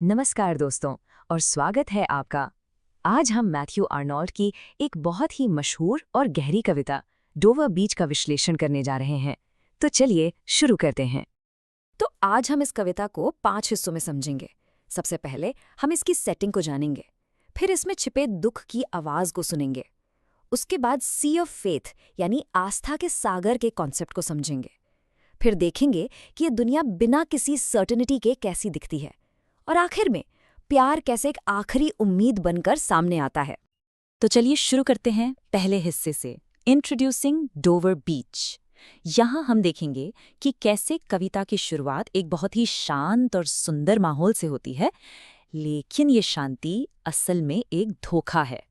नमस्कार दोस्तों और स्वागत है आपका। आज हम मैथ्यू आर्नोल्ड की एक बहुत ही मशहूर और गहरी कविता डोवर बीच का विश्लेषण करने जा रहे हैं। तो चलिए शुरू करते हैं। तो आज हम इस कविता को 5 हिस्सों में समझेंगे। सबसे पहले हम इसकी सेटिंग को जानेंगे, फिर इसमें छिपे दुख की आवाज को सुनेंगे। उसके बाद सी ऑफ फेथ यानी आस्था के सागर के कॉन्सेप्ट को समझेंगे। फिर देखेंगे कि ये दुनिया बिना किसी सर्टेनिटी के कैसी दिखती है, और आखिर में प्यार कैसे एक आखिरी उम्मीद बनकर सामने आता है। तो चलिए शुरू करते हैं पहले हिस्से से, इंट्रोड्यूसिंग डोवर बीच। यहाँ हम देखेंगे कि कैसे कविता की शुरुआत एक बहुत ही शांत और सुंदर माहौल से होती है, लेकिन ये शांति असल में एक धोखा है।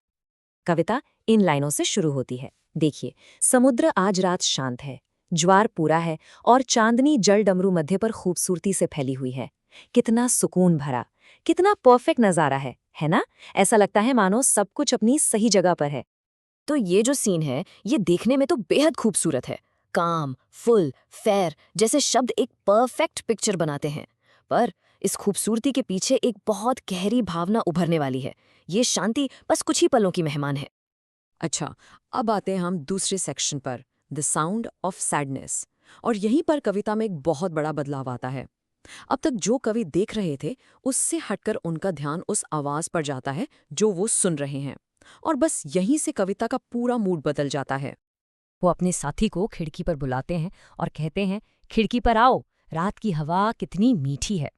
कविता इन लाइनों से शुरू होती है। देखिए, समुद्र आज रात शांत है, ज्वार पूरा है और चांदनी जल डमरू मध्य पर खूबसूरती से फैली हुई है। कितना सुकून भरा, कितना परफेक्ट नजारा है ना? ऐसा लगता है मानो सब कुछ अपनी सही जगह पर है। तो ये जो सीन है, ये देखने में तो बेहद खूबसूरत है। काम, फुल, फेयर जैसे शब्द एक परफेक्ट पिक्चर बनाते हैं। पर इस खूबसूरती के पीछे एक बहुत गहरी भावना उभरने वाली है। ये शांति बस कुछ ही पलों की मेहमान है। अच्छा, अब आते हैं हम दूसरे सेक्शन पर, द साउंड ऑफ सैडनेस। और यहीं पर कविता में एक बहुत बड़ा बदलाव आता है। अब तक जो कवि देख रहे थे, उससे हटकर उनका ध्यान उस आवाज पर जाता है जो वो सुन रहे हैं, और बस यहीं से कविता का पूरा मूड बदल जाता है। वो अपने साथी को खिड़की पर बुलाते हैं और कहते हैं, खिड़की पर आओ, रात की हवा कितनी मीठी है।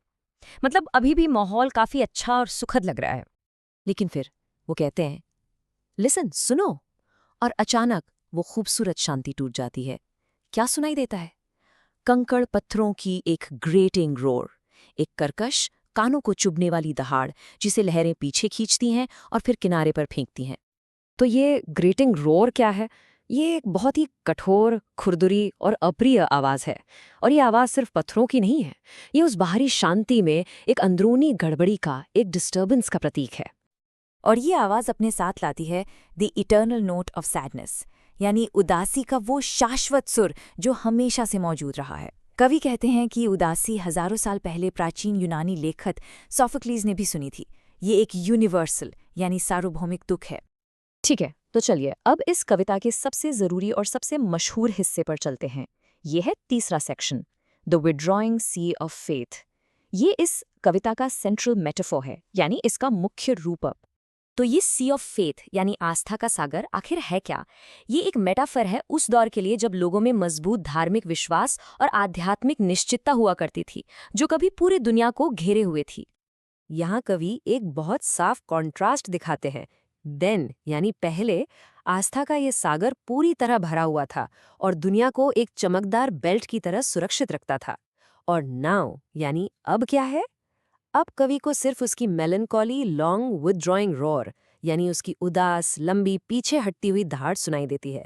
मतलब अभी भी माहौल काफी अच्छा और सुखद लग रहा है। लेकिन फिर वो कहते हैं, लिसन, सुनो। और अचानक वो खूबसूरत शांति टूट जाती है। क्या सुनाई देता है? कंकड़ पत्थरों की एक ग्रेटिंग रोर, एक कर्कश, कानों को चुभने वाली दहाड़ जिसे लहरें पीछे खींचती हैं और फिर किनारे पर फेंकती हैं। तो ये ग्रेटिंग रोर क्या है? ये एक बहुत ही कठोर, खुरदुरी और अप्रिय आवाज है। और ये आवाज सिर्फ पत्थरों की नहीं है, ये उस बाहरी शांति में एक अंदरूनी गड़बड़ी का, एक डिस्टर्बेंस का प्रतीक है। और ये आवाज अपने साथ लाती है the eternal note of sadness, यानी उदासी का वो शाश्वत सुर जो हमेशा से मौजूद रहा है। कवि कहते हैं कि उदासी हजारों साल पहले प्राचीन यूनानी लेखक सोफोक्लीज ने भी सुनी थी। ये एक यूनिवर्सल यानी सार्वभौमिक दुख है। ठीक है, तो चलिए अब इस कविता के सबसे जरूरी और सबसे मशहूर हिस्से पर चलते हैं। ये है तीसरा section, the withdrawing sea of faith. ये इस कविता का सेंट्रल मेटाफोर है, यानी इसका मुख्य रूपक। तो ये सी ऑफ फेथ यानी आस्था का सागर आखिर है क्या? ये एक मेटाफर है उस दौर के लिए जब लोगों में मजबूत धार्मिक विश्वास और आध्यात्मिक निश्चितता हुआ करती थी, जो कभी पूरी दुनिया को घेरे हुए थी। यहाँ कवि एक बहुत साफ कॉन्ट्रास्ट दिखाते हैं। देन यानी पहले, आस्था का ये सागर पूरी तरह भरा हुआ था और दुनिया को एक चमकदार बेल्ट की तरह सुरक्षित रखता था। और नाउ यानी अब क्या है? अब कवि को सिर्फ उसकी मेलनकॉली लॉन्ग विथड्रॉइंग रोर, यानी उसकी उदास, लंबी, पीछे हटती हुई दहाड़ सुनाई देती है।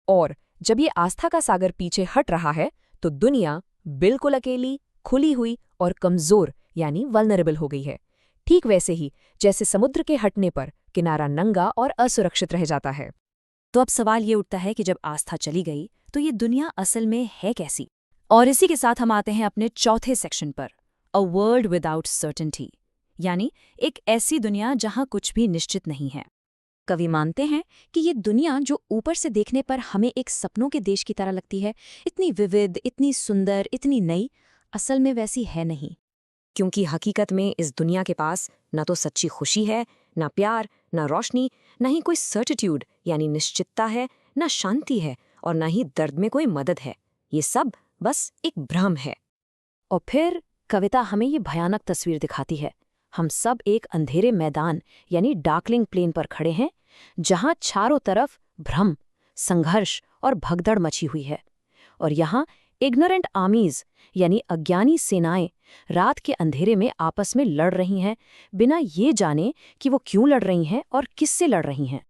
और जब ये आस्था का सागर पीछे हट रहा है, तो दुनिया बिल्कुल अकेली, खुली हुई और कमजोर यानी वल्नरेबल हो गई है। ठीक वैसे ही जैसे समुद्र के हटने पर किनारा नंगा और असुरक्षित रह जाता है। तो अब सवाल ये उठता है कि जब आस्था चली गई, तो ये दुनिया असल में है कैसी? और इसी के साथ हम आते हैं अपने चौथे सेक्शन पर, अ वर्ल्ड विदाउट सर्टेनिटी, यानी एक ऐसी दुनिया जहां कुछ भी निश्चित नहीं है। कवि मानते हैं कि ये दुनिया जो ऊपर से देखने पर हमें एक सपनों के देश की तरह लगती है, इतनी विविध, इतनी सुंदर, इतनी नई, असल में वैसी है नहीं। क्योंकि हकीकत में इस दुनिया के पास ना तो सच्ची खुशी है, ना प्यार, ना रोशनी, ना ही कोई सर्टिट्यूड यानी निश्चितता है, ना शांति है, और ना ही दर्द में कोई मदद है। ये सब बस एक भ्रम है। और फिर कविता हमें ये भयानक तस्वीर दिखाती है। हम सब एक अंधेरे मैदान यानी डार्कलिंग प्लेन पर खड़े हैं, जहां चारों तरफ भ्रम, संघर्ष और भगदड़ मची हुई है। और यहाँ इग्नोरेंट आर्मीज यानी अज्ञानी सेनाएं रात के अंधेरे में आपस में लड़ रही हैं, बिना ये जाने कि वो क्यों लड़ रही हैं और किससे लड़ रही हैं।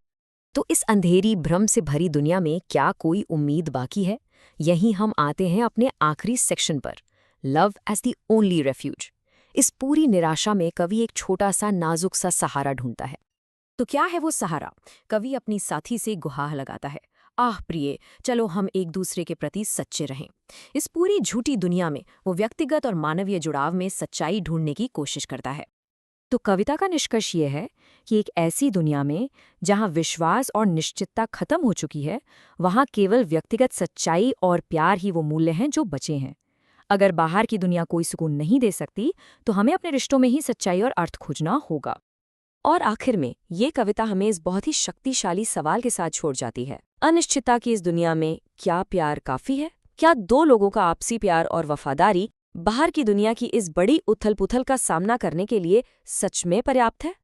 तो इस अंधेरी भ्रम से भरी दुनिया में क्या कोई उम्मीद बाकी है? यहीं हम आते हैं अपने आखिरी सेक्शन पर, love as the only refuge. इस पूरी निराशा में कवि एक छोटा सा नाजुक सा सहारा ढूंढता है। तो क्या है वो सहारा? कवि अपनी साथी से गुहार लगाता है, आह प्रिय, चलो हम एक दूसरे के प्रति सच्चे रहें। इस पूरी झूठी दुनिया में वो व्यक्तिगत और मानवीय जुड़ाव में सच्चाई ढूंढने की कोशिश करता है। तो कविता का निष्कर्ष ये है कि एक ऐसी दुनिया में जहां विश्वास और निश्चितता खत्म हो चुकी है, वहां केवल व्यक्तिगत सच्चाई और प्यार ही वो मूल्य हैं जो बचे हैं। अगर बाहर की दुनिया कोई सुकून नहीं दे सकती, तो हमें अपने रिश्तों में ही सच्चाई और अर्थ खोजना होगा। और आखिर में ये कविता हमें इस बहुत ही शक्तिशाली सवाल के साथ छोड़ जाती है, अनिश्चितता की इस दुनिया में क्या प्यार काफी है? क्या दो लोगों का आपसी प्यार और वफादारी बाहर की दुनिया की इस बड़ी उथल-पुथल का सामना करने के लिए सच में पर्याप्त है?